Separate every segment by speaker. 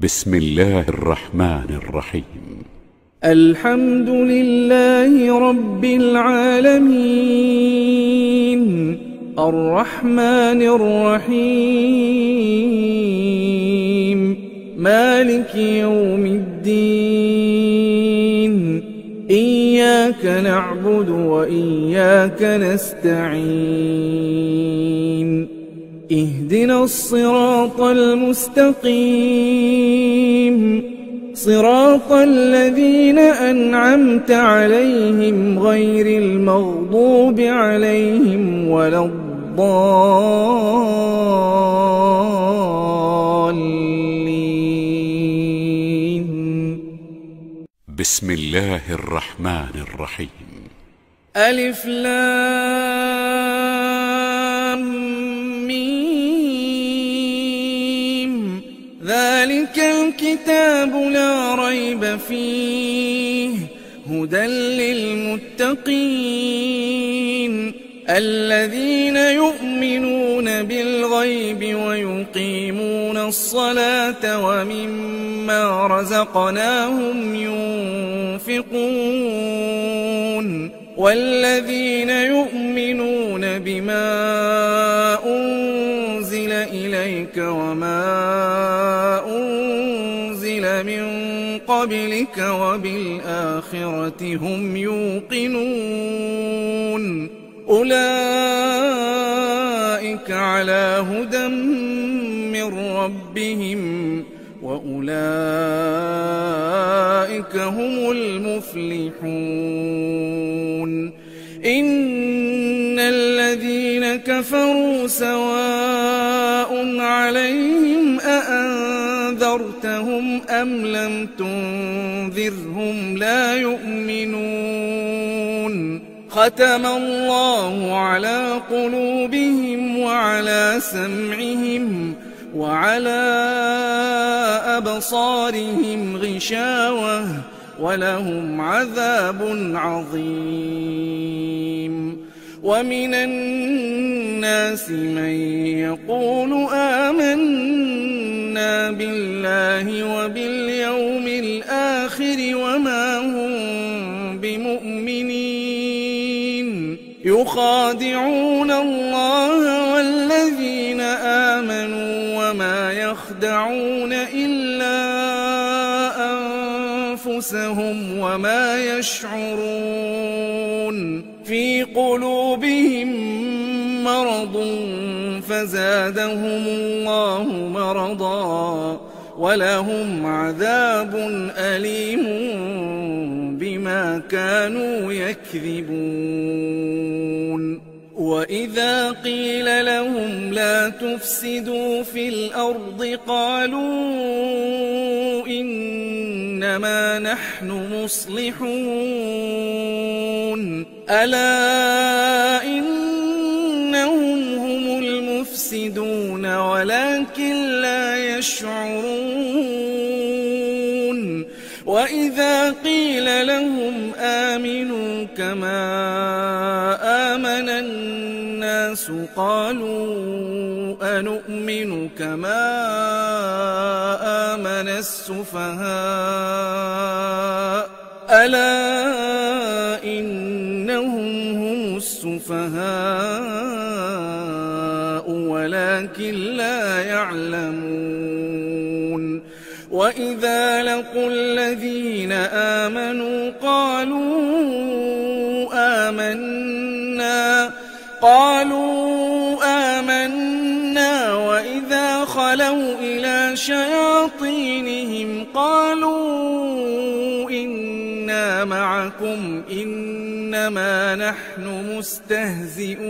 Speaker 1: بسم الله الرحمن الرحيم.
Speaker 2: الحمد لله رب العالمين الرحمن الرحيم مالك يوم الدين إياك نعبد وإياك نستعين اهدنا الصراط المستقيم صراط الذين أنعمت عليهم غير المغضوب عليهم ولا الضالين.
Speaker 1: بسم الله الرحمن الرحيم.
Speaker 2: ألف لام ميم ذلك الكتاب لا ريب فيه هدى للمتقين الذين يؤمنون بالغيب ويقيمون الصلاة ومما رزقناهم ينفقون والذين يؤمنون بما أنزل إليك وما أنزل من قبلك وبالآخرة هم يوقنون أولئك على هدى من ربهم وأولئك هم المفلحون. إن الذين كفروا سواء عليهم أأنذرتهم أم لم تنذرهم لا يؤمنون. ختم الله على قلوبهم وعلى سمعهم وعلى أبصارهم غشاوة ولهم عذاب عظيم. ومن الناس من يقول آمنا بالله وباليوم الآخر وما هم بمؤمنين يخادعون الله والذين آمنوا وما يخدعون إلا أنفسهم وما يشعرون. في قلوبهم مرض فزادهم الله مرضا ولهم عذاب أليم بما كانوا يكذبون. وإذا قيل لهم لا تفسدوا في الأرض قالوا إنما نحن مصلحون ألا إنهم هم المفسدون ولكن لا يشعرون. وإذا قيل لهم آمنوا كما آمن الناس قالوا أنؤمن كما آمن السفهاء ألا إنهم هم السفهاء ولكن لا يعلمون. وإذا لقوا الذين آمنوا قالوا آمنا وإذا خلوا إلى شياطينهم قالوا إنا معكم إنما نحن مستهزئون.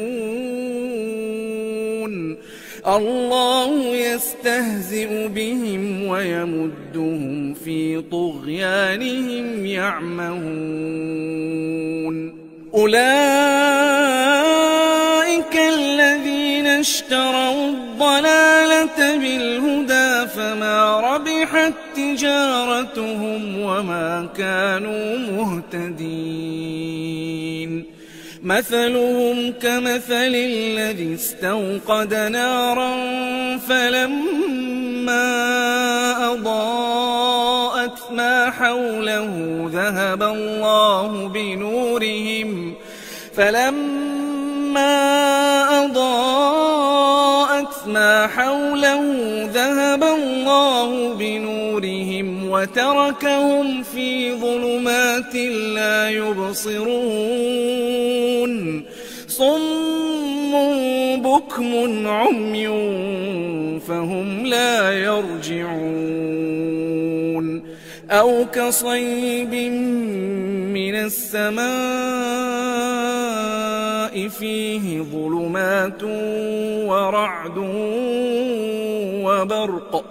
Speaker 2: الله يستهزئ بهم ويمدهم في طغيانهم يعمهون. أولئك الذين اشتروا الضلالة بالهدى فما ربحت تجارتهم وما كانوا مهتدين. مثلهم كمثل الذي استوقد نارا فلما أضاءت حوله ذهب الله بنورهم وتركهم في ظلمات لا يبصرون صم بكم عمي فهم لا يرجعون أو كصيب من السماء فيه ظلمات ورعد وبرق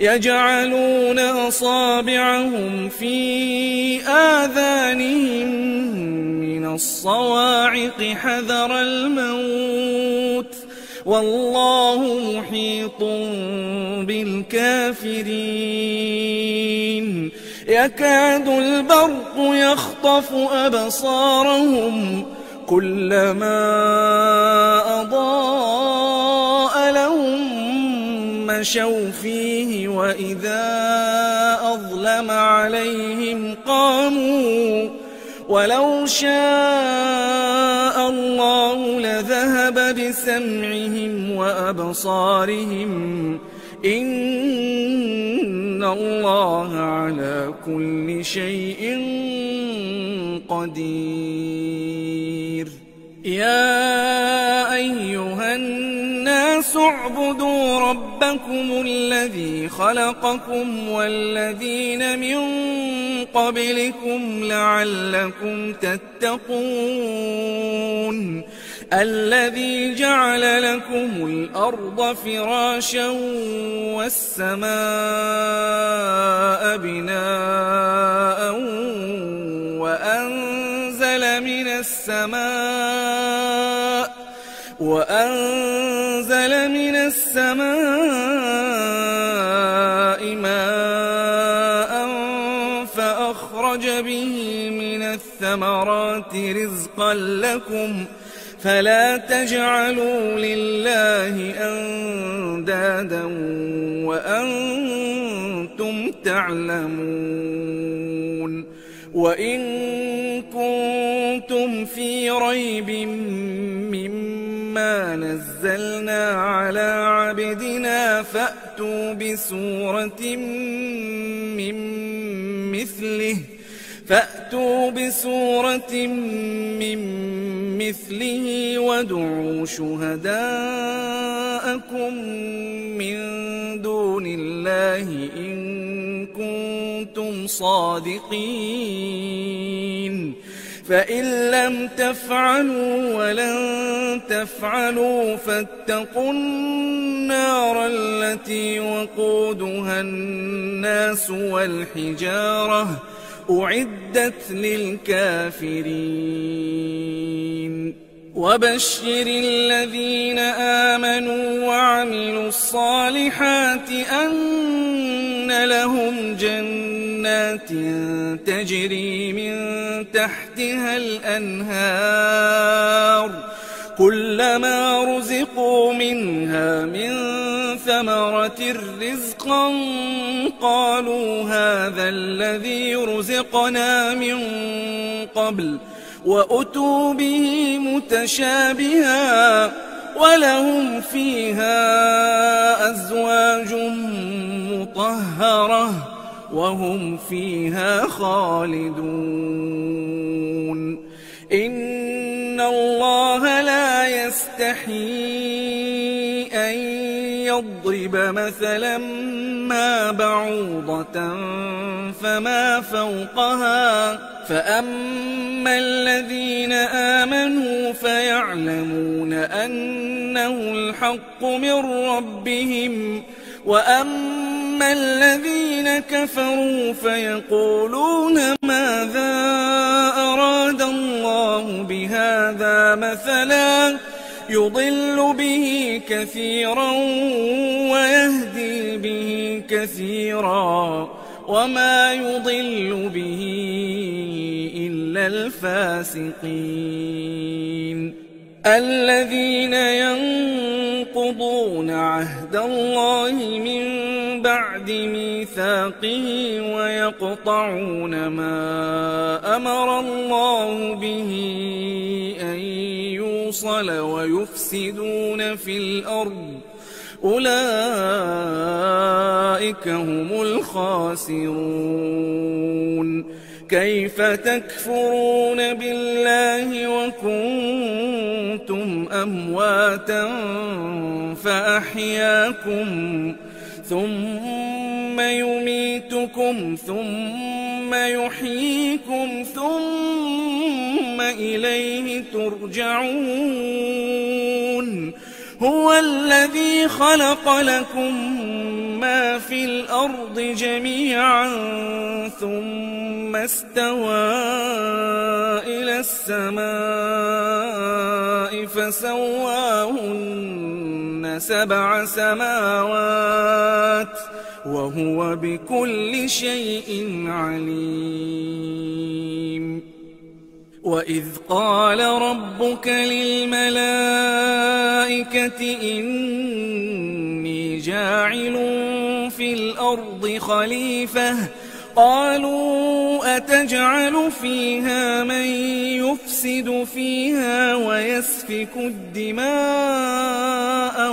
Speaker 2: يجعلون أصابعهم في آذانهم من الصواعق حذر الموت والله محيط بالكافرين يكاد البرق يخطف أبصارهم كلما أضاء لهم مشوا فيه وإذا أظلم عليهم قاموا ولو شاء الله لذهب بسمعهم وأبصارهم إن الله على كل شيء قدير يا أيها الناس اعبدوا ربكم الذي خلقكم والذين من قبلكم لعلكم تتقون الذي جعل لكم الأرض فراشا والسماء بناء وأنزل من السماء ماء فأخرج به من الثمرات رزقا لكم فلا تجعلوا لله أندادا وأنتم تعلمون وإن كنتم في ريب مما نزلنا على عبدنا فأتوا بسورة من مثله وادعوا شهداءكم من دون الله إن كنتم صادقين فإن لم تفعلوا ولن تفعلوا فاتقوا النار التي وقودها الناس والحجارة أعدت للكافرين وبشر الذين آمنوا وعملوا الصالحات أن لهم جنات تجري من تحتها الأنهار كلما رزقوا منها من ثمرة رزقا قالوا هذا الذي رزقنا من قبل وأتوا به متشابها ولهم فيها أزواج مطهرة وهم فيها خالدون إن الله لا يستحيي أن يضرب مثلا ما بعوضة فما فوقها فأما الذين آمنوا فيعلمون أنه الحق من ربهم وأما الذين كفروا فيقولون ماذا أراد الله بهذا مثلا يضل به كثيرا ويهدي به كثيرا وما يضل به إلا الفاسقين الذين ينقضون عهد الله من بعد ميثاقه ويقطعون ما أمر الله به أن يوصل ويفسدون في الأرض أولئك هم الخاسرون. كيف تكفرون بالله وكنتم أمواتا فأحياكم ثم يميتكم ثم يحييكم ثم إليه ترجعون. هو الذي خلق لكم ما في الأرض جميعا ثم استوى إلى السماء فسواهن 7 سماوات وهو بكل شيء عليم. وإذ قال ربك للملائكة إني جاعل في الأرض خليفة قالوا أتجعل فيها من يفسد فيها ويسفك الدماء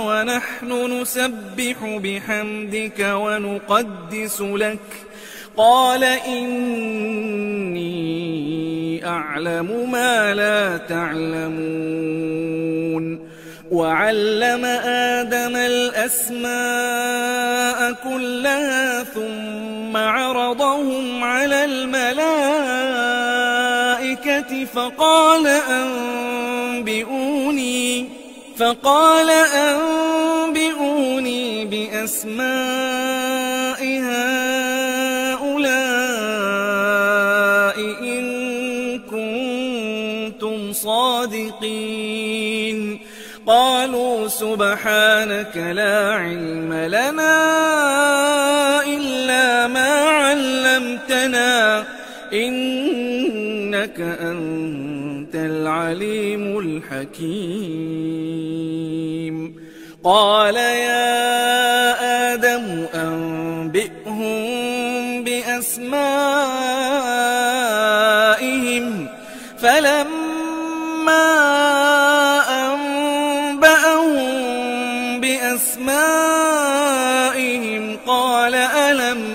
Speaker 2: ونحن نسبح بحمدك ونقدس لك قال إني أعلم ما لا تعلمون. وعلم آدم الأسماء كلها ثم عرضهم على الملائكة فقال أنبئوني بأسماء هؤلاء إن كنتم صادقين. قالوا سبحانك لا علم لنا إلا ما علمتنا إنك أنت العليم الحكيم. قال يا آدم أنبئهم بأسمائهم فلما أنبأهم بأسمائهم قال ألم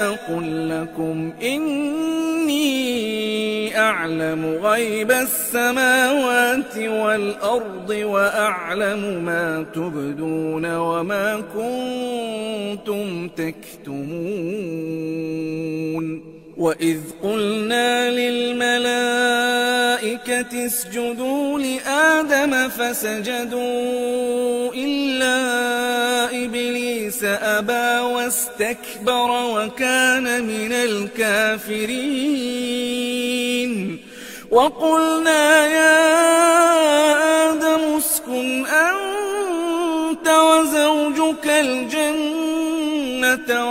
Speaker 2: أقل لكم إني أعلم غيب السماوات والأرض وأعلم ما تبدون وما كنتم تكتمون. وإذ قلنا للملائكة اسجدوا لآدم فسجدوا إلا إبليس أبى واستكبر وكان من الكافرين. وقلنا يا آدم اسكن أنت وزوجك الجنة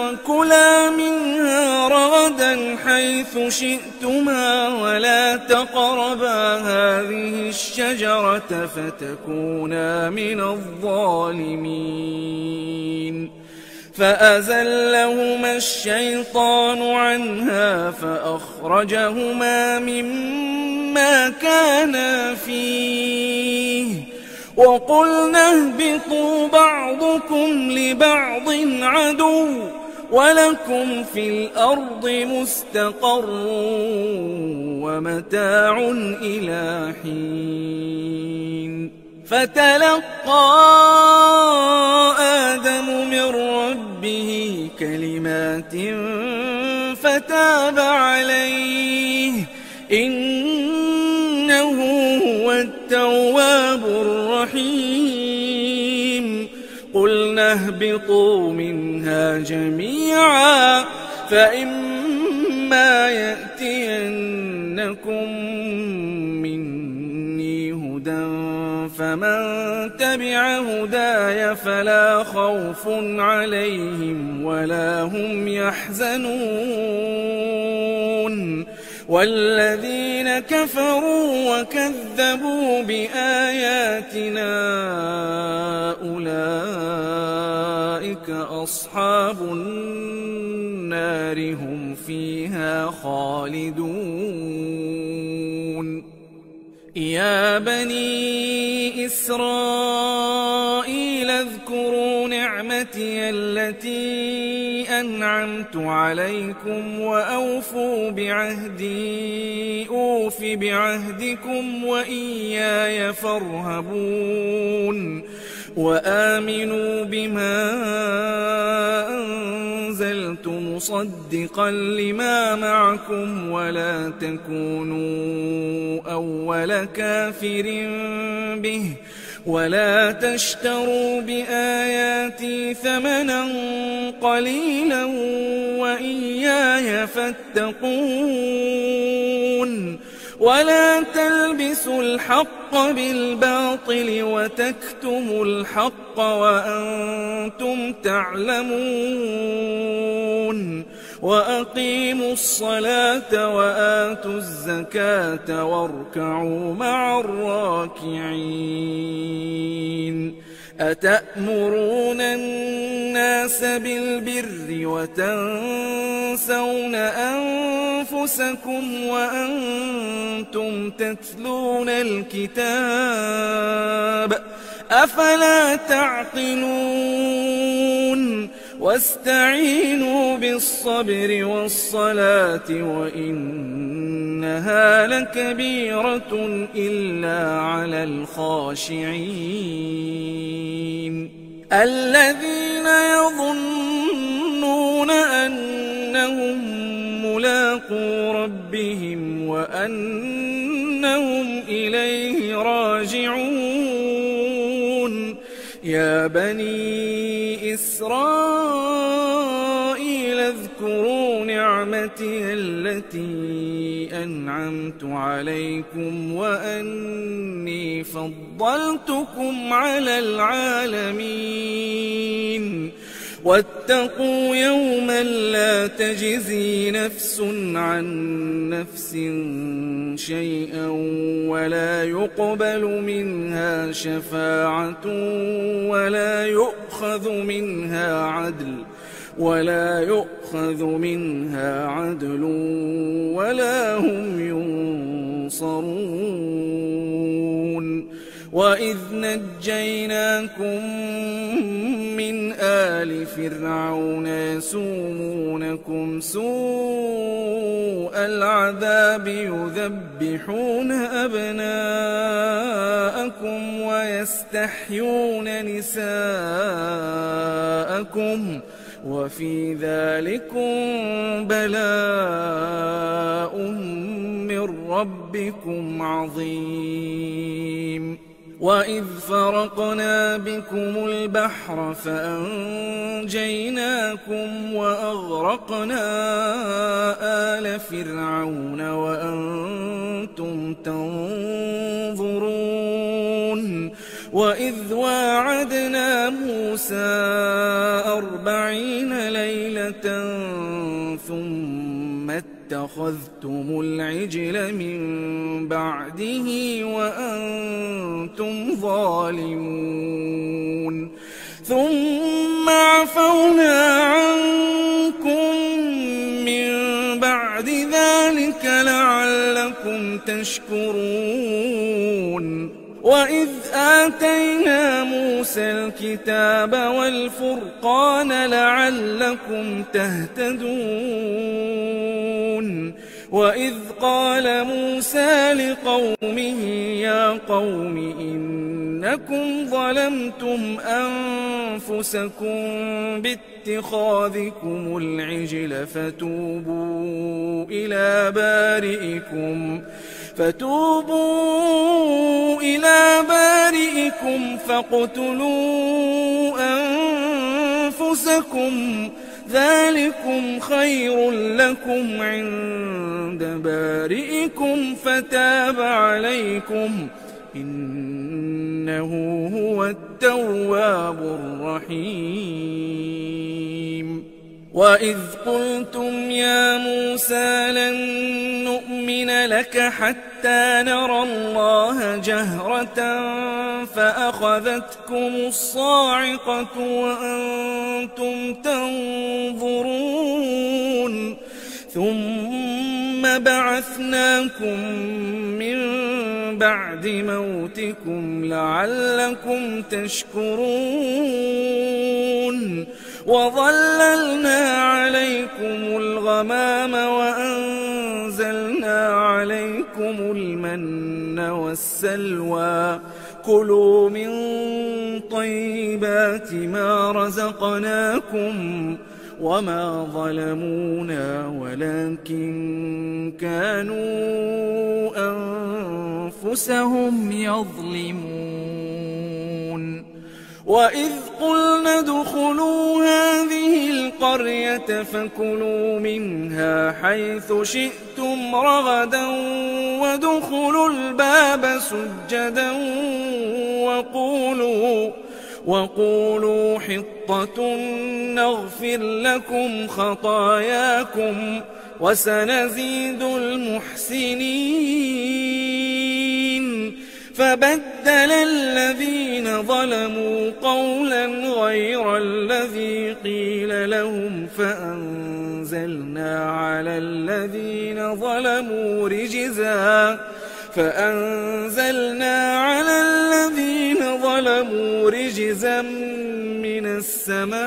Speaker 2: وكلا منها رغدا حيث شئتما ولا تقربا هذه الشجرة فتكونا من الظالمين. فأزلهما الشيطان عنها فأخرجهما مما كانا فيه وقلنا اهبطوا بعضكم لبعض عدو ولكم في الأرض مستقر ومتاع إلى حين. فتلقى آدم من ربه كلمات فتاب عليه إنه هو التواب الرحيم. قلنا اهبطوا منها جميعا فإما يأتينكم مني هدى فمن تبع هداي فلا خوف عليهم ولا هم يحزنون. والذين كفروا وكذبوا بآياتنا أولئك أصحاب النار هم فيها خالدون يا بني إسرائيل اذكروا نعمتي التي أنعمت عليكم وأوفوا بعهدي أوف بعهدكم وإياي فارهبون وآمنوا بما أنزلت مصدقا لما معكم ولا تكونوا أول كافر به ولا تشتروا بآياتي ثمنا قليلا وإياي فاتقون ولا تلبسوا الحق بالباطل وتكتموا الحق وأنتم تعلمون وأقيموا الصلاة وآتوا الزكاة واركعوا مع الراكعين أتأمرون الناس بالبر وتنسون أنفسكم وأنتم تتلون الكتاب أفلا تعقلون واستعينوا بالصبر والصلاة وإنها لكبيرة إلا على الخاشعين الذين يظنون أنهم ملاقو ربهم وأنهم إليه راجعون يا بني إسرائيل اذكروا نعمتي التي أنعمت عليكم وأني فضلتكم على العالمين واتقوا يوما لا تجزي نفس عن نفس شيئا ولا يقبل منها شفاعة ولا يؤخذ منها عدل ولا هم ينصرون وإذ نجيناكم من آل فرعون يسومونكم سوء العذاب يذبحون أبناءكم ويستحيون نساءكم وفي ذلكم بلاء من ربكم عظيم وإذ فرقنا بكم البحر فأنجيناكم وأغرقنا آل فرعون وأنتم تنظرون وإذ واعدنا موسى 40 ليلة ثم اتخذتم العجل من بعده وأنتم ظالمون ثم عفونا عنكم من بعد ذلك لعلكم تشكرون وإذ آتينا موسى الكتاب والفرقان لعلكم تهتدون وإذ قال موسى لقومه يا قوم إنكم ظلمتم أنفسكم باتخاذكم العجل فتوبوا إلى بارئكم فاقتلوا أنفسكم ذلكم خير لكم عند بارئكم فتاب عليكم إنه هو التواب الرحيم وإذ قلتم يا موسى لن نؤمن نؤذن لك حتى نرى الله جهرة فأخذتكم الصاعقة وأنتم تنظرون ثم بعثناكم من بعد موتكم لعلكم تشكرون وظللنا عليكم الغمام وأنزلنا عليكم المن والسلوى كلوا من طيبات ما رزقناكم وما ظلمونا ولكن كانوا أنفسهم يظلمون وإذ قلنا ادخلوا هذه القرية فكلوا منها حيث شئتم رغدا وادخلوا الباب سجدا وقولوا حطة نغفر لكم خطاياكم وسنزيد المحسنين فبدل الذين ظلموا قولا غير الذي قيل لهم فأنزلنا على الذين ظلموا رجزا من السماء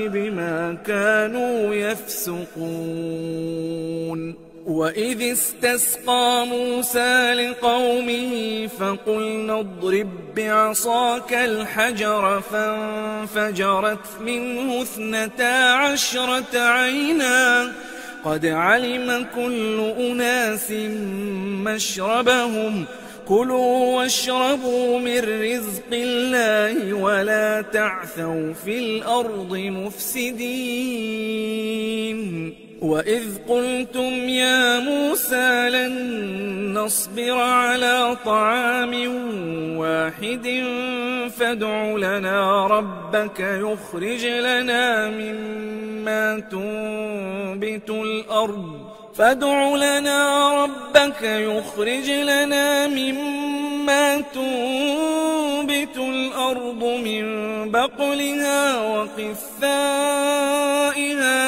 Speaker 2: بما كانوا يفسقون وإذ استسقى موسى لقومه فقلنا اضرب بعصاك الحجر فانفجرت منه 12 عينا قد علم كل أناس مشربهم كلوا واشربوا من رزق الله ولا تعثوا في الأرض مفسدين وإذ قلتم يا موسى لن نصبر على طعام واحد فادع لنا ربك يخرج لنا مما تنبت الأرض من بقلها وقثائها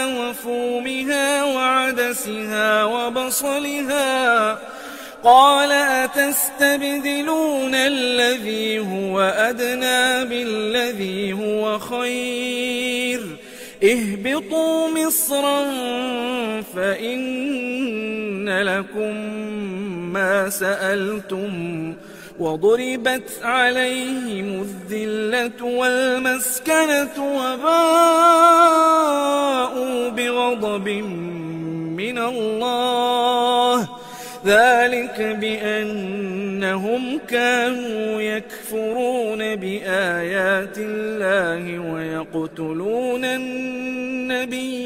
Speaker 2: وفومها وعدسها وبصلها قال أتستبدلون الذي هو أدنى بالذي هو خير اهبطوا مصرا فإن لكم ما سألتم وضربت عليهم الذلة والمسكنة وباءوا بغضب من الله ذلك بأنهم كانوا يكفرون بآيات الله ويقتلون النبيين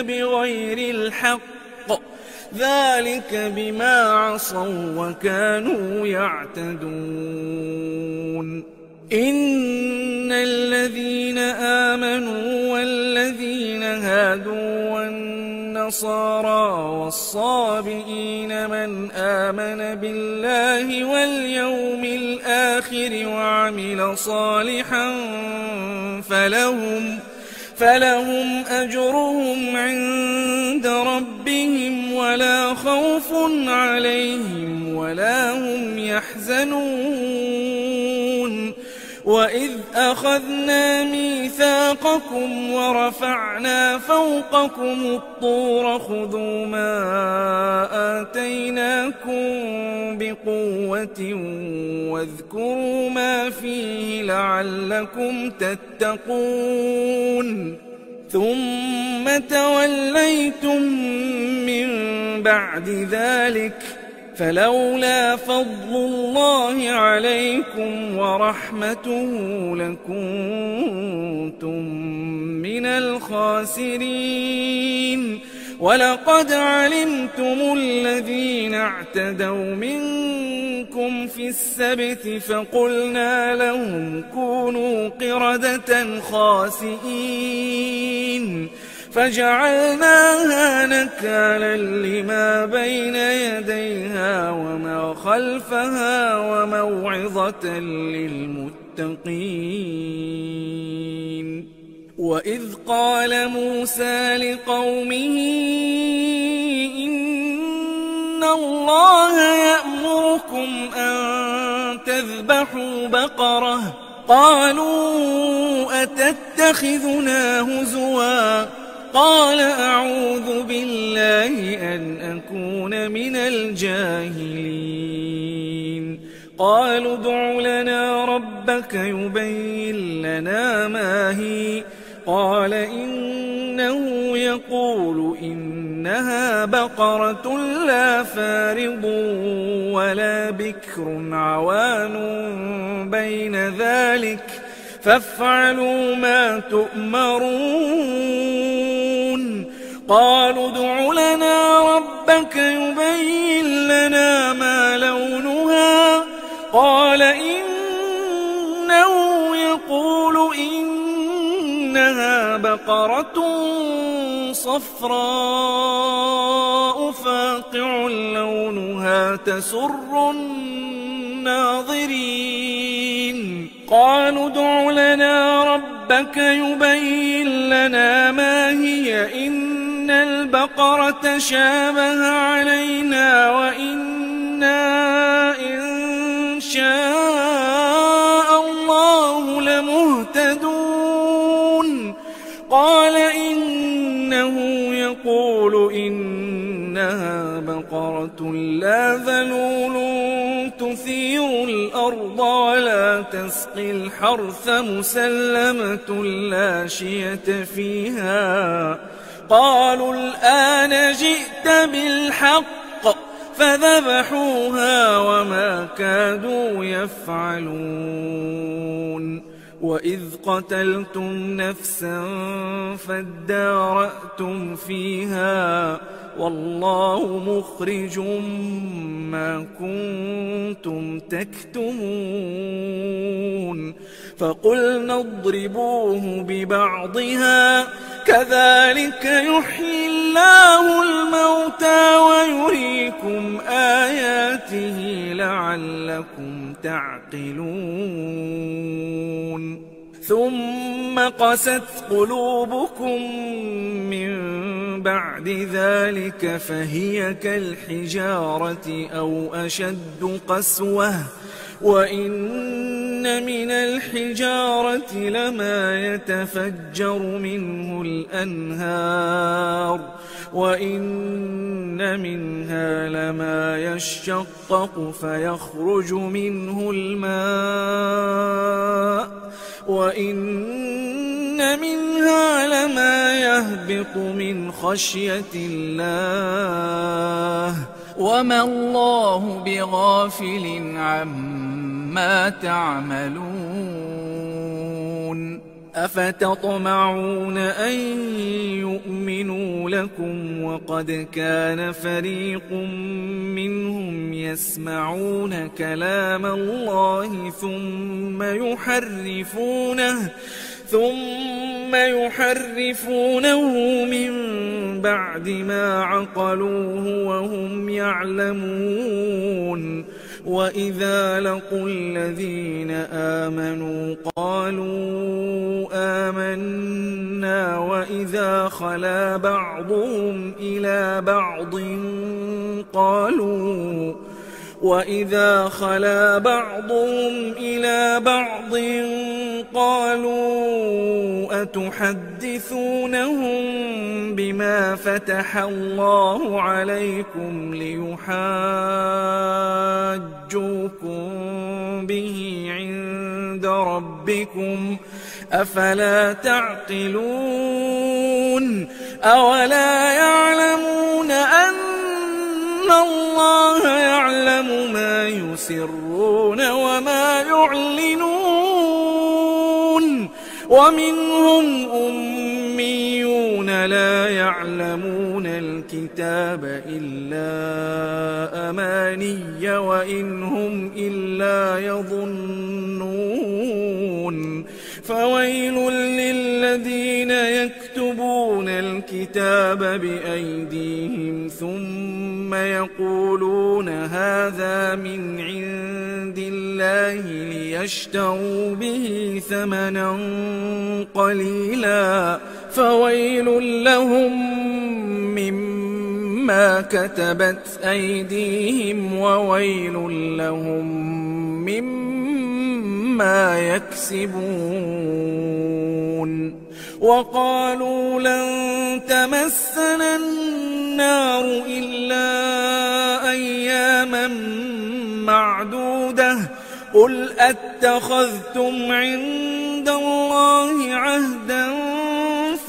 Speaker 2: بغير الحق ذلك بما عصوا وكانوا يعتدون إن الذين آمنوا والذين هادوا والنصارى والصابئين من آمن بالله واليوم الآخر وعمل صالحا فلهم أجرهم عند ربهم ولا خوف عليهم ولا هم يحزنون وإذ أخذنا ميثاقكم ورفعنا فوقكم الطور خذوا ما آتيناكم بقوة واذكروا ما فيه لعلكم تتقون ثم توليتم من بعد ذلك فلولا فضل الله عليكم ورحمته لكنتم من الخاسرين ولقد علمتم الذين اعتدوا منكم في السبت فقلنا لهم كونوا قردة خاسئين فجعلناها نكالا لما بين يديها وما خلفها وموعظة للمتقين. وإذ قال موسى لقومه إن الله يأمركم أن تذبحوا بقرة قالوا أتتخذنا هزوا قال أعوذ بالله أن أكون من الجاهلين. قالوا ادع لنا ربك يبين لنا ما هي قال إنه يقول إنها بقرة لا فارض ولا بكر عوان بين ذلك فافعلوا ما تؤمرون. قالوا ادع لنا ربك يبين لنا ما لونها قال إنه يقول إنها بقرة صفراء فاقع لونها تسر الناظرين. قالوا ادع لنا ربك يبين لنا ما هي إن البقرة شابه علينا وإنا إن شاء الله لمهتدون. قال إنه يقول إنها بقرة لا ذلول تثير الأرض ولا تسقي الحرث مسلمة لا شية فيها. قالوا الآن جئت بالحق فذبحوها وما كادوا يفعلون. وإذ قتلتم نفسا فادارأتم فيها والله مخرج ما كنتم تكتمون. فقلنا اضربوه ببعضها كذلك يحيي الله الموتى ويريكم آياته لعلكم تعقلون. ثم قست قلوبكم من بعد ذلك فهي كالحجارة أو أشد قسوة وإن من الحجارة لما يتفجر منه الأنهار وإن منها لما يشقق فيخرج منه الماء وإن منها لما يهبط من خشية الله وما الله بغافل عما تعملون. أفتطمعون أن يؤمنوا لكم وقد كان فريق منهم يسمعون كلام الله ثم يحرفونه من بعد ما عقلوه وهم يعلمون. وإذا لقوا الذين آمنوا قالوا آمنا وإذا خلا بعضهم إلى بعض قالوا أتحدثونهم بما فتح الله عليكم ليحاجوكم به عند ربكم أفلا تعقلون. أولا يعلمون أن الله يعلم ما يسرون وما يعلنون. ومنهم أميون لا يعلمون الكتاب إلا أماني وإن هم إلا يظنون. فويل للذين يكتبون الكتاب بأيديهم ثم يقولون هذا من عند الله ليشتروا به ثمنا قليلا فويل لهم مما كتبت أيديهم وويل لهم مما يكسبون وقالوا لن تمسنا النار إلا أياما معدودة قل أتخذتم عند الله عهدا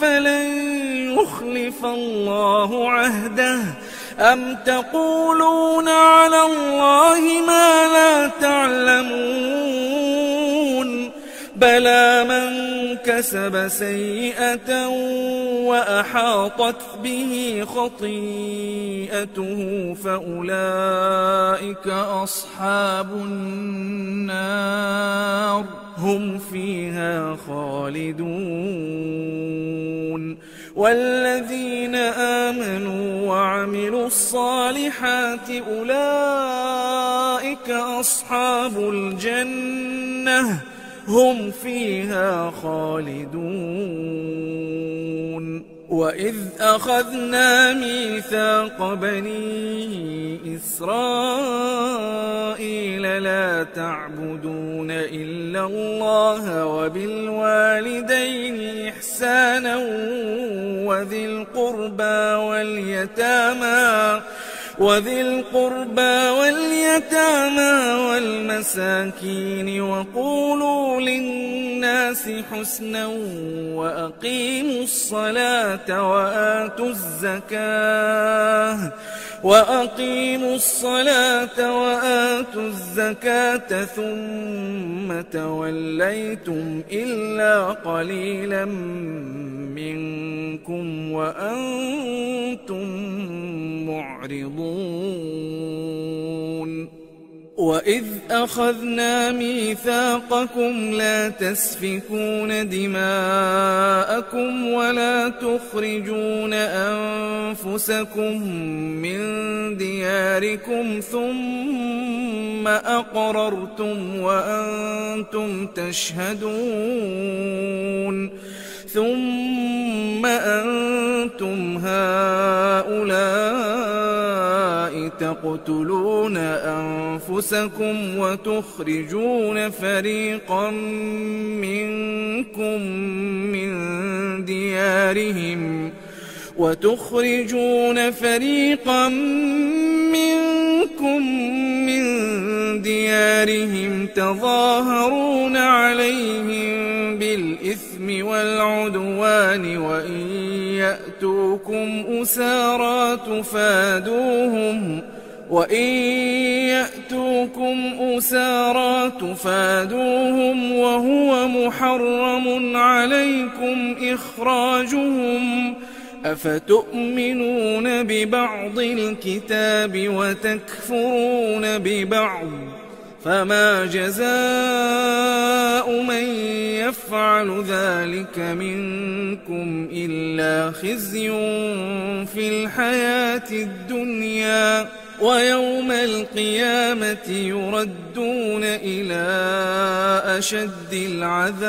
Speaker 2: فلن يخلف الله عهده أم تقولون على الله ما لا تعلمون بلى من كسب سيئة وأحاطت به خطيئته فأولئك أصحاب النار هم فيها خالدون والذين آمنوا وعملوا الصالحات أولئك أصحاب الجنة هم فيها خالدون وإذ أخذنا ميثاق بني إسرائيل لا تعبدون إلا الله وبالوالدين إحسانا وذي القربى واليتامى والمساكين وقولوا للناس حسنا وأقيموا الصلاة وآتوا الزكاة ثم توليتم إلا قليلا منكم وأنتم معرضون وإذ أخذنا ميثاقكم لا تسفكون دماءكم ولا تخرجون أنفسكم من دياركم ثم أقررتم وأنتم تشهدون ثم أنتم هؤلاء تقتلون أنفسكم وتخرجون فريقا منكم من ديارهم تظاهرون عليهم بالإثم والعدوان وإن يأتوكم أسارى تفادوهم وهو محرم عليكم إخراجهم أفتؤمنون ببعض الكتاب وتكفرون ببعض فما جزاء من يفعل ذلك منكم إلا خزي في الحياة الدنيا ويوم القيامة يردون إلى أشد العذاب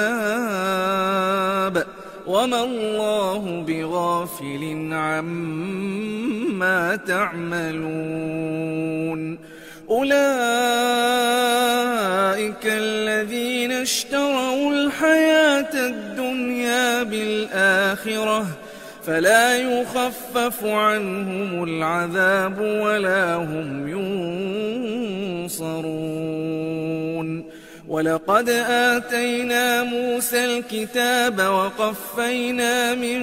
Speaker 2: وما الله بغافل عما تعملون أولئك الذين اشتروا الحياة الدنيا بالآخرة فلا يخفف عنهم العذاب ولا هم ينصرون ولقد آتينا موسى الكتاب وقفينا من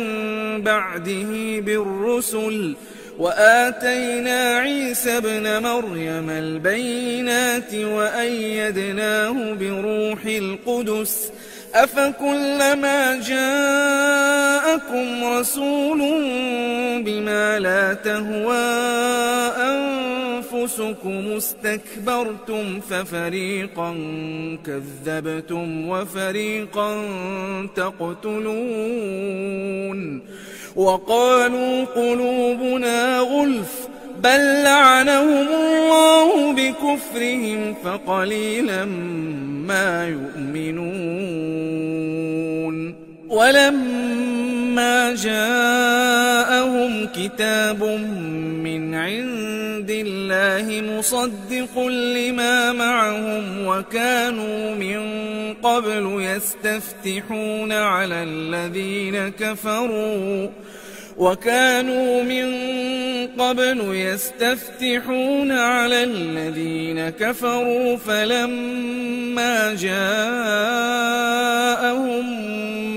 Speaker 2: بعده بالرسل وآتينا عيسى ابن مريم البينات وأيدناه بروح القدس أفكلما جاءكم رسول بما لا تهوى أنفسكم استكبرتم ففريقا كذبتم وفريقا تقتلون وقالوا قلوبنا غلف بل لعنهم الله بكفرهم فقليلا ما يؤمنون ولما جاءهم كتاب من عند الله مصدق لما معهم وكانوا من قبل يستفتحون على الذين كفروا فلما جاءهم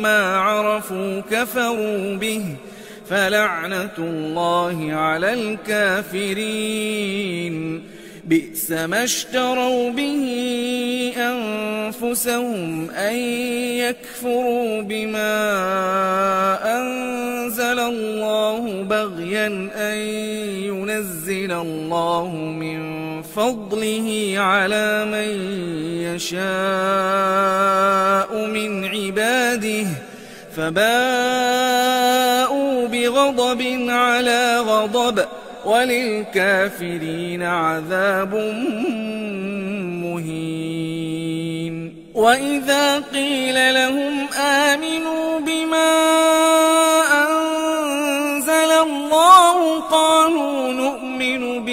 Speaker 2: ما عرفوا كفروا به فلعنة الله على الكافرين بئس ما اشتروا به أنفسهم أن يكفروا بما أنزل الله بغيا أن ينزل الله من فضله على من يشاء من عباده فباءوا بغضب على غضب وللكافرين عذاب مهين وإذا قيل لهم آمنوا بما أنزل الله قالوا نؤمن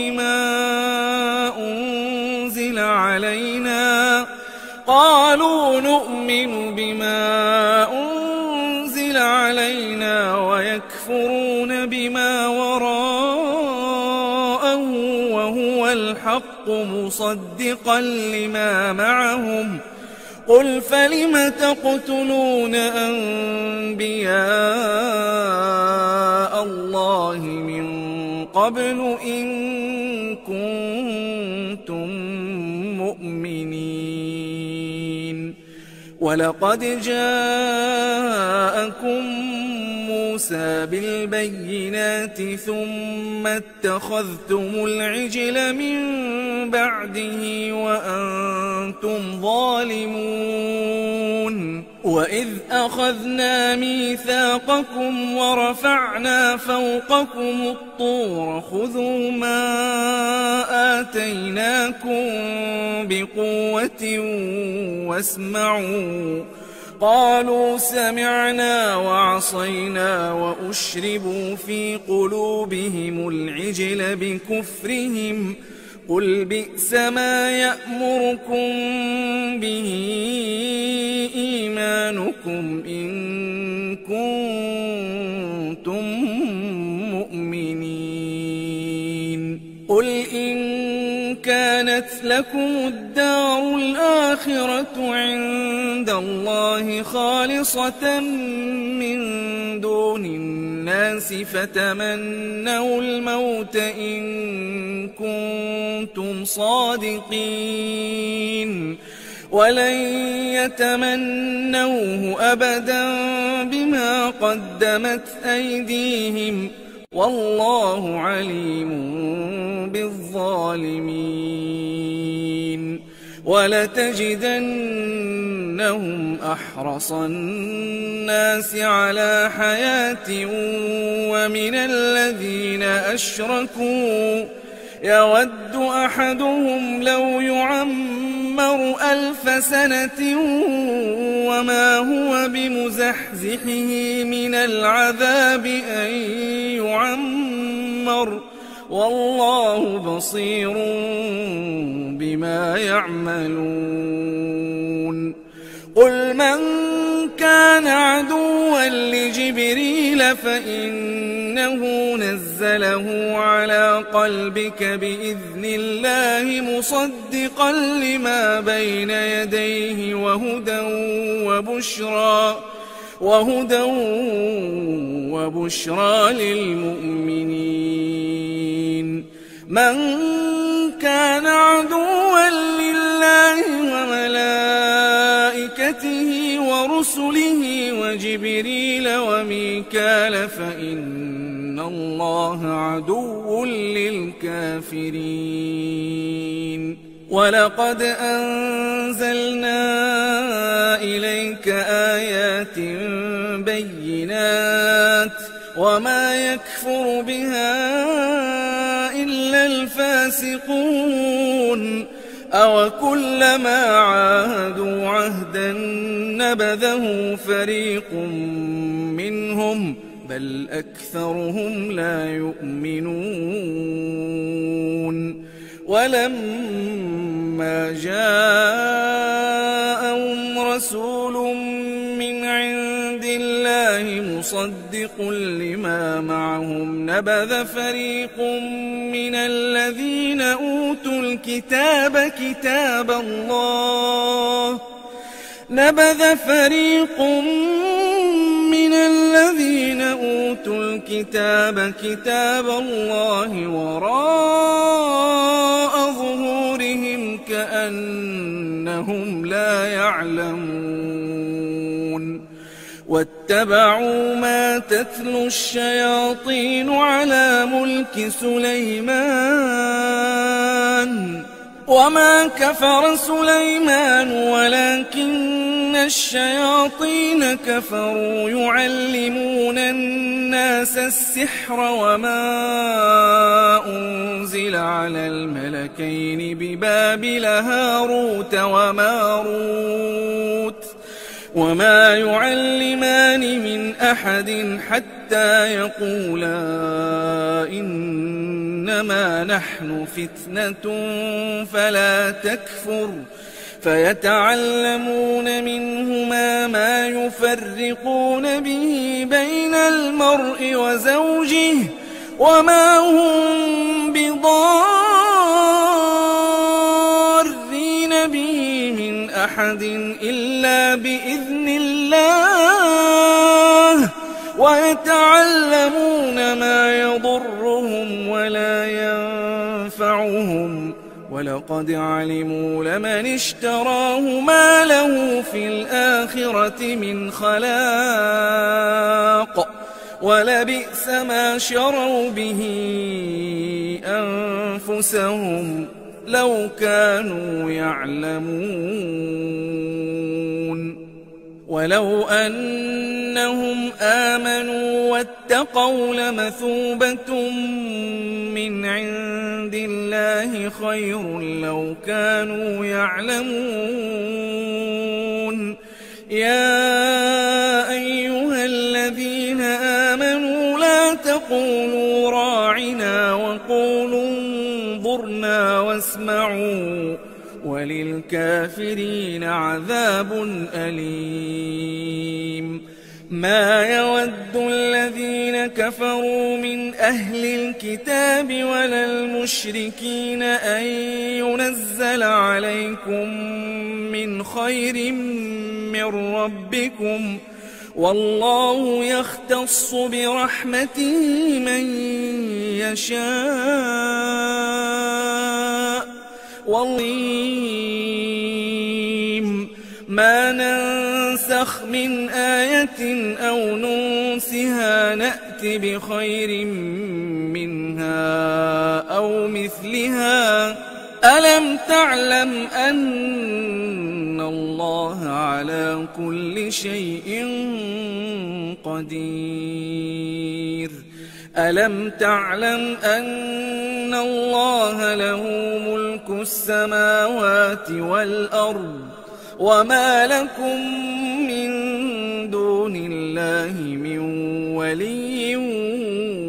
Speaker 2: بما أنزل علينا ويكفرون بما وراءه وهو الحق مصدقا لما معهم قل فلم تقتلون أنبياء الله من قبل إن كنتم مؤمنين ولقد جاءكم موسى بالبينات ثم اتخذتم العجل من بعده وأنتم ظالمون وإذ أخذنا ميثاقكم ورفعنا فوقكم الطور خذوا ما آتيناكم بقوة واسمعوا قالوا سمعنا وعصينا وأشربوا في قلوبهم العجل بكفرهم قل بئس ما يأمركم به إيمانكم إن كنتم مؤمنين قل إن كانت لكم الدار الآخرة عند الله خالصة من دون الناس فتمنوا الموت إن كنتم صادقين ولن يتمنوه أبدا بما قدمت أيديهم والله عليم بالظالمين ولتجدنهم أحرص الناس على حياة ومن الذين أشركوا يود أحدهم لو يعمر 1000 سنة وما هو بمزحزحه من العذاب أن يعمر والله بصير بما يعملون قل من كان عدوا لجبريل فإنه نزله على قلبك بإذن الله مصدقا لما بين يديه وهدى وبشرى للمؤمنين من كان عدوا لله وملائكته ورسله وجبريل وميكال فإن الله عدو للكافرين ولقد أنزلنا إليك آيات بينات وما يكفر بها إلا الفاسقون أوكلما عاهدوا عهدا نبذه فريق منهم بل أكثرهم لا يؤمنون ولما جاءهم رسول من عند الله مصدق لما معهم نبذ فريق من الذين أوتوا الكتاب كتاب الله وراء ظهورهم كأنهم لا يعلمون واتبعوا ما تتلو الشياطين على ملك سليمان وما كفر سليمان ولكن الشياطين كفروا يعلمون الناس السحر وما أنزل على الملكين ببابل هاروت وماروت وما يعلمان من أحد حتى يقولا إنما نحن فتنة فلا تكفر فيتعلمون منهما ما يفرقون به بين المرء وزوجه وما هم بضارين به من أحد إلا بإذن الله ويتعلمون ما يضرهم ولا ينفعهم ولقد علموا لمن اشتراه ما له في الآخرة من خلاق ولبئس ما شروا به أنفسهم لو كانوا يعلمون ولو أنهم آمنوا واتقوا لمثوبة من عند الله خير لو كانوا يعلمون يا أيها الذين آمنوا لا تقولوا راعنا وقولوا انظرنا واسمعوا وللكافرين عذاب أليم ما يود الذين كفروا من أهل الكتاب ولا المشركين أن ينزل عليكم من خير من ربكم والله يختص برحمته من يشاء والله ما ننسخ من آية أو ننسها نأت بخير منها أو مثلها ألم تعلم أن الله على كل شيء قدير ألم تعلم أن الله له ملك السماوات والأرض وما لكم من دون الله من ولي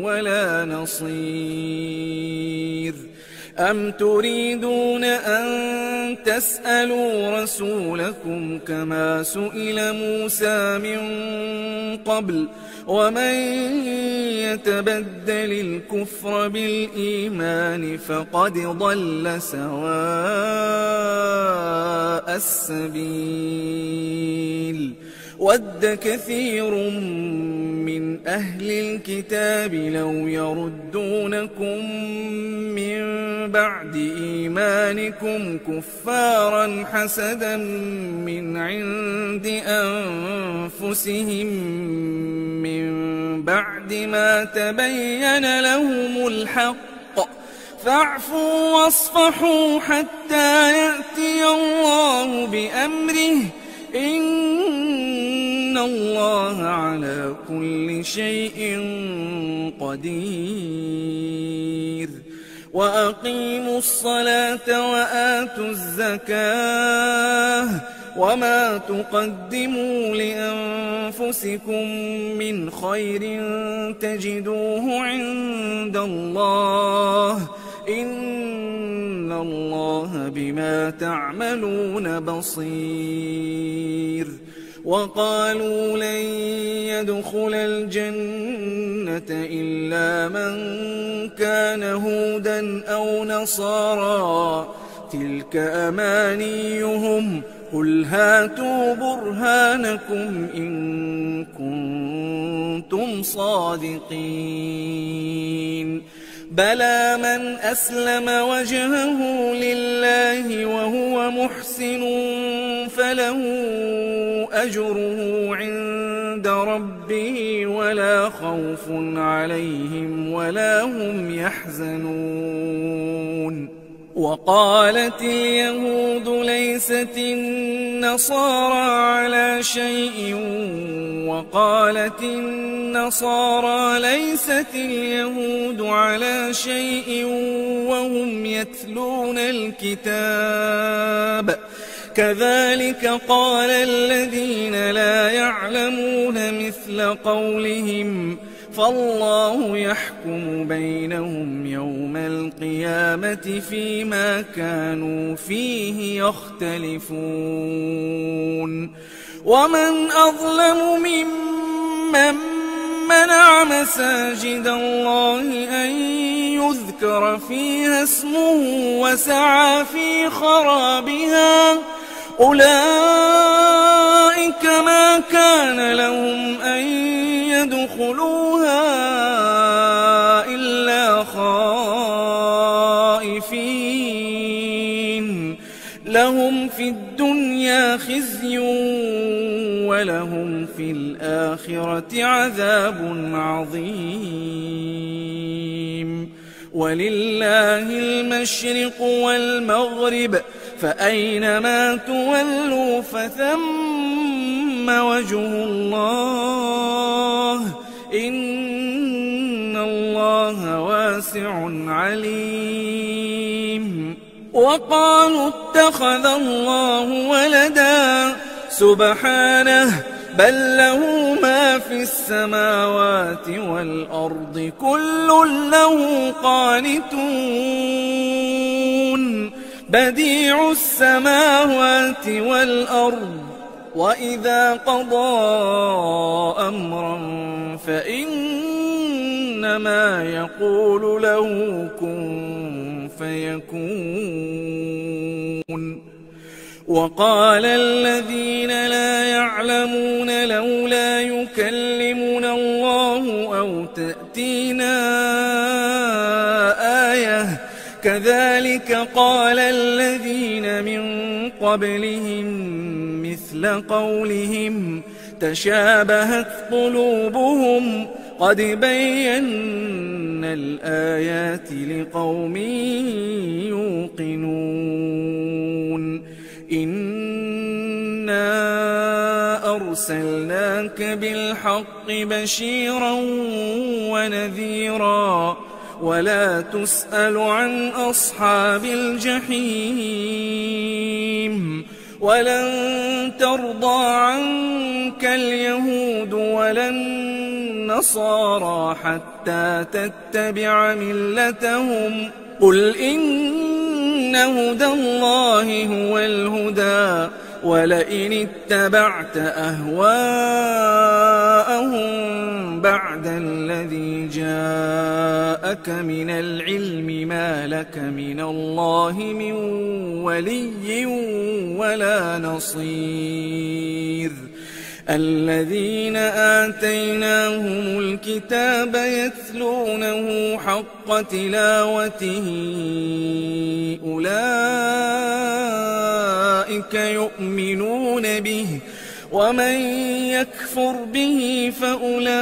Speaker 2: ولا نصير أم تريدون أن تسألوا رسولكم كما سئل موسى من قبل ومن يتبدل الكفر بالإيمان فقد ضل سواء السبيل وَدَّ كَثِيرٌ مِّنْ أَهْلِ الْكِتَابِ لَوْ يَرُدُّونَكُم مِّن بَعْدِ إِيمَانِكُمْ كُفَّارًا حَسَدًا مِّنْ عِندِ أَنفُسِهِم مِّن بَعْدِ مَا تَبَيَّنَ لَهُمُ الْحَقُّ فَاعْفُوا وَاصْفَحُوا حَتَّىٰ يَأْتِيَ اللَّهُ بِأَمْرِهِ ۗ إِنَّ اللَّهَ عَلَىٰ كُلِّ شَيْءٍ قَدِيرٌ وَأَقِيمُوا الصَّلَاةَ وَآتُوا الزَّكَاةَ وَمَا تُقَدِّمُوا لِأَنفُسِكُم مِّنْ خَيْرٍ تَجِدُوهُ عِندَ اللَّهِ ۗ إِنَّ اللَّهَ بِمَا تَعْمَلُونَ بَصِيرٌ وَقَالُوا لَن يَدْخُلَ الْجَنَّةَ إِلَّا مَن كَانَ هُودًا أَوْ نَصَارَىٰ ۗ تِلْكَ أَمَانِيُّهُمْ ۗ قُلْ هَاتُوا بُرْهَانَكُمْ إِن كُنتُمْ صَادِقِينَ بَلَىٰ مَنْ أَسْلَمَ وَجْهَهُ لِلَّهِ وَهُوَ مُحْسِنٌ فَلَهُ أَجْرُهُ عِندَ رَبِّهِ وَلَا خَوْفٌ عَلَيْهِمْ وَلَا هُمْ يَحْزَنُونَ وَقَالَتِ الْيَهُودُ لَيْسَتِ النَّصَارَىٰ عَلَىٰ شَيْءٍ وَقَالَتِ النَّصَارَىٰ لَيْسَتِ الْيَهُودُ عَلَىٰ شَيْءٍ وَهُمْ يَتْلُونَ الْكِتَابَ ۗ كَذَٰلِكَ قَالَ الَّذِينَ لَا يَعْلَمُونَ مِثْلَ قَوْلِهِمْ ۚ فَاللَّهُ يَحْكُمُ بَيْنَهُمْ يَوْمَ الْقِيَامَةِ فِيمَا كَانُوا فِيهِ يَخْتَلِفُونَ وَمَنْ أَظْلَمُ مِمَّن مَّنَعَ مَسَاجِدَ اللَّهِ أَن يُذْكَرَ فِيهَا اسْمُهُ وَسَعَىٰ فِي خَرَابِهَا ۚ أُولَٰئِكَ مَا كَانَ لَهُمْ أَن يَدْخُلُوهَا إِلَّا خَائِفِينَ ۚ لَهُمْ فِي الدُّنْيَا خِزْيٌ وَلَهُمْ فِي الْآخِرَةِ عَذَابٌ عَظِيمٌ وَلِلَّهِ الْمَشْرِقُ وَالْمَغْرِبُ ۚ فَأَيْنَمَا تُوَلُّوا فَثَمَّ وَجْهُ اللَّهِ ۚ إِنَّ اللَّهَ وَاسِعٌ عَلِيمٌ وَقَالُوا اتَّخَذَ اللَّهُ وَلَدًا سُبْحَانَهُ بَل لَّهُ مَا فِي السَّمَاوَاتِ وَالْأَرْضِ كُلٌّ لَّهُ قَانِتُونَ بَدِيعُ السَّمَاوَاتِ وَالْأَرْضِ وَإِذَا قَضَىٰ أَمْرًا فَإِنَّمَا يَقُولُ لَهُ كُن فَيَكُونُ وَقَالَ الَّذِينَ لَا يَعْلَمُونَ لَوْلَا يُكَلِّمُنَا اللَّهُ أَوْ تَأْتِينَا آيَةٌ ۗ كَذَٰلِكَ قَالَ الَّذِينَ مِن قَبْلِهِم مِّثْلَ قَوْلِهِمْ تَشَابَهَتْ قُلُوبُهُمْ ۗ قَدْ بَيَّنَّا الْآيَاتِ لِقَوْمٍ يُوقِنُونَ إِنَّا أَرْسَلْنَاكَ بِالْحَقِّ بَشِيرًا وَنَذِيرًا وَلَا تُسْأَلُ عَنْ أَصْحَابِ الْجَحِيمِ وَلَن تَرْضَىٰ عَنكَ الْيَهُودُ وَلَا النَّصَارَىٰ حَتَّىٰ تَتَّبِعَ مِلَّتَهُمْ ۗ قُلْ إِنَّ هُدَى اللَّهِ هُوَ الْهُدَىٰ ۗ وَلَئِنِ اتَّبَعْتَ أَهْوَاءَهُم بَعْدَ الَّذِي جَاءَكَ مِنَ الْعِلْمِ مَا لَكَ مِنَ اللَّهِ مِن وَلِيٍّ وَلَا نَصِيرٍ الذين آتيناهم الكتاب يتلونه حق تلاوته أولئك يؤمنون به ومن يكفر به فأولئك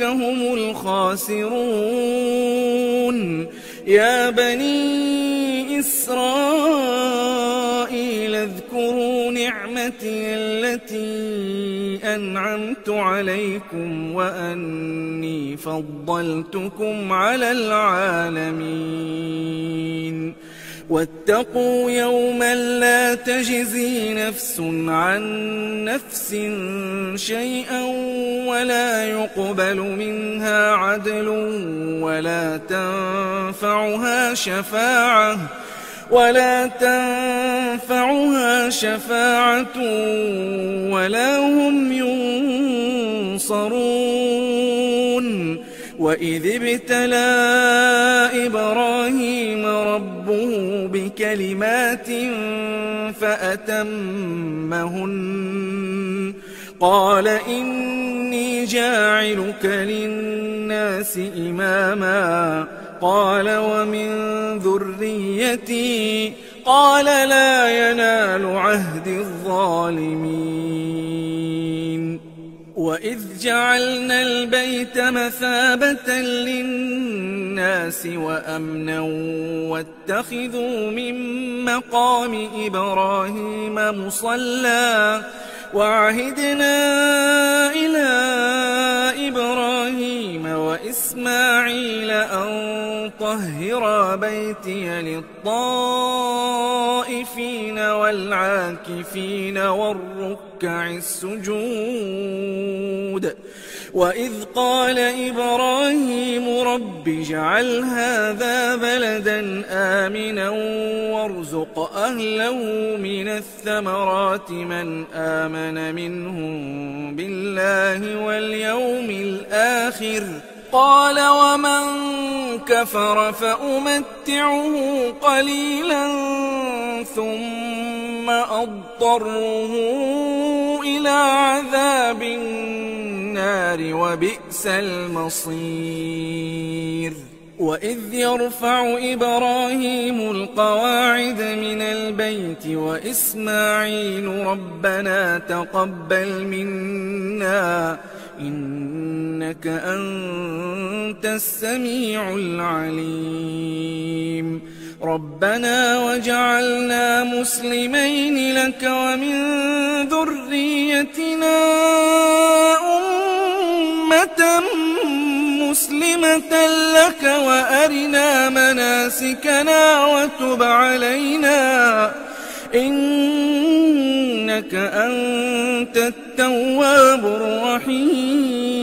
Speaker 2: هم الخاسرون يا بني إسرائيل اذكروا نعمتي التي أنعمت عليكم وأني فضلتكم على العالمين واتقوا يوما لا تجزي نفس عن نفس شيئا ولا يقبل منها عدل ولا تنفعها شفاعة ولا هم ينصرون وإذ ابتلى إبراهيم ربه بكلمات فأتمهن قال إني جاعلك للناس إماما قال ومن ذريتي قال لا ينال عهد الظالمين وإذ جعلنا البيت مثابة للناس وأمنا واتخذوا من مقام إبراهيم مصلى وعهدنا إلى إبراهيم وإسماعيل أن طهرا بيتي للطائفين والعاكفين والركع السجود وإذ قال إبراهيم رب اجعل هذا بلدا آمنا وارزق أهله من الثمرات من آمن منهم بالله واليوم الآخر قال ومن كفر فأمتعه قليلا ثم أضطره إلى عذاب النار وبئس المصير وإذ يرفع إبراهيم القواعد من البيت وإسماعيل ربنا تقبل منا إنك أنت السميع العليم ربنا وجعلنا مسلمين لك ومن ذريتنا أمة مسلمة لك وأرنا مناسكنا وتب علينا إنك أنت التواب الرحيم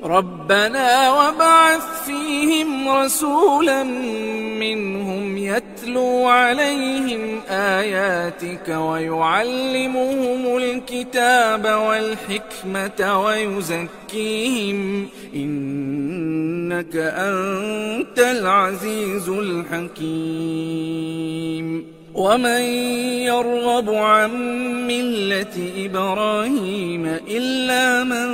Speaker 2: ربنا وابعث فيهم رسولا منهم يتلو عليهم آياتك ويعلمهم الكتاب والحكمة ويزكيهم إنك أنت العزيز الحكيم ومن يرغب عن ملة إبراهيم إلا من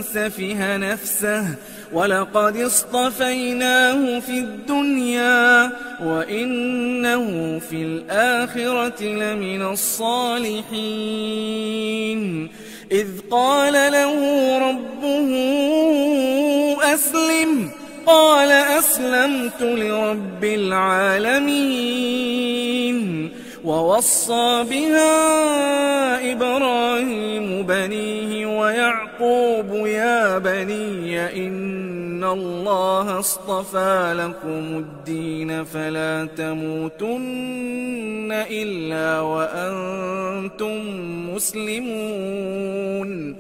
Speaker 2: سفه نفسه ولقد اصطفيناه في الدنيا وإنه في الآخرة لمن الصالحين إذ قال له ربه أسلم قال أسلمت لرب العالمين ووصى بها إبراهيم بنيه ويعقوب يا بني إن الله اصطفى لكم الدين فلا تموتن إلا وأنتم مسلمون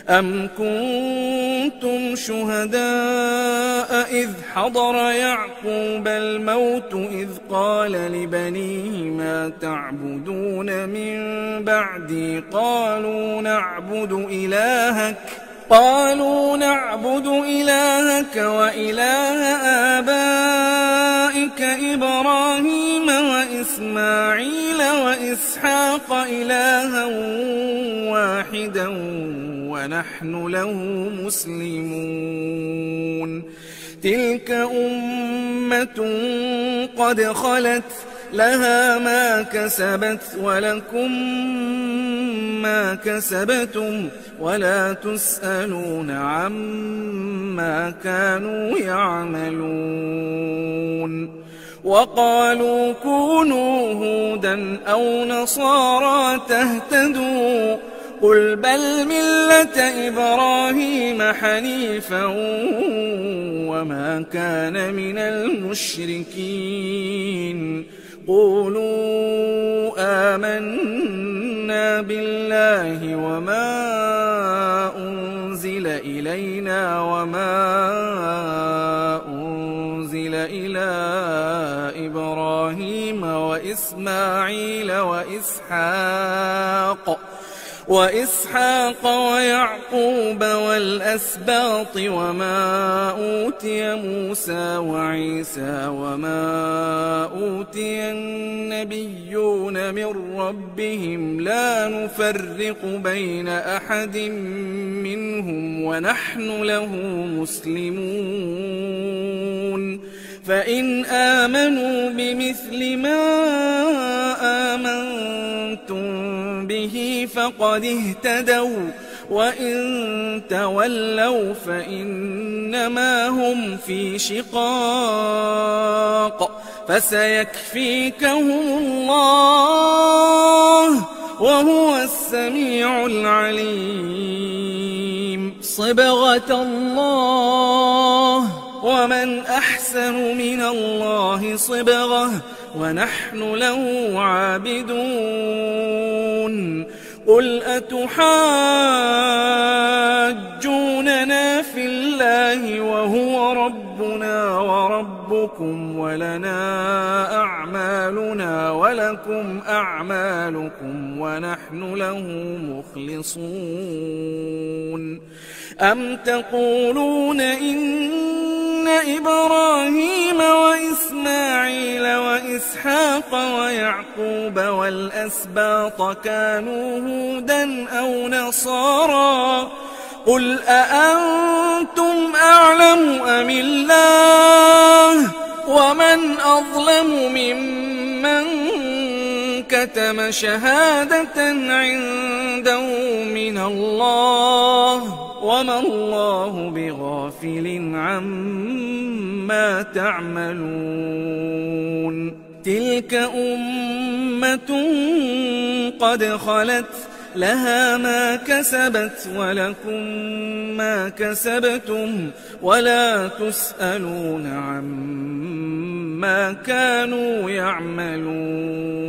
Speaker 2: أم كنتم شهداء إذ حضر يعقوب الموت إذ قال لبنيه ما تعبدون من بعدي قالوا قالوا نعبد إلهك وإله آبائك إبراهيم وإسماعيل وإسحاق إلها واحدا ونحن له مسلمون تلك أمة قد خلت لها ما كسبت ولكم ما كسبتم ولا تسألون عما كانوا يعملون وقالوا كونوا هودا أو نصارى تهتدوا قل بل ملة إبراهيم حنيفا وما كان من المشركين قولوا آمنا بالله وما أنزل إلينا وما أنزل إلى إبراهيم وإسماعيل وإسحاق ويعقوب والأسباط وما أوتي موسى وعيسى وما أوتي النبيون من ربهم لا نفرق بين أحد منهم ونحن له مسلمون فإن آمنوا بمثل ما آمنتم به فقد اهتدوا وإن تولوا فإنما هم في شقاق فسيكفيكهم الله وهو السميع العليم صبغة الله ومن أحسن من الله صبغة ونحن له عابدون قل أتحاجوننا في الله وهو ربنا وربكم ولنا أعمالنا ولكم أعمالكم ونحن له مخلصون أم تقولون إن إبراهيم وإسماعيل وإسحاق ويعقوب والأسباط كانوا هودا أو نصارى قل أأنتم أعلم أم الله ومن أظلم ممن كتم شهادة عنده من الله وما الله بغافل عما تعملون تلك أمة قد خلت لها ما كسبت ولكم ما كسبتم ولا تسألون عما كانوا يعملون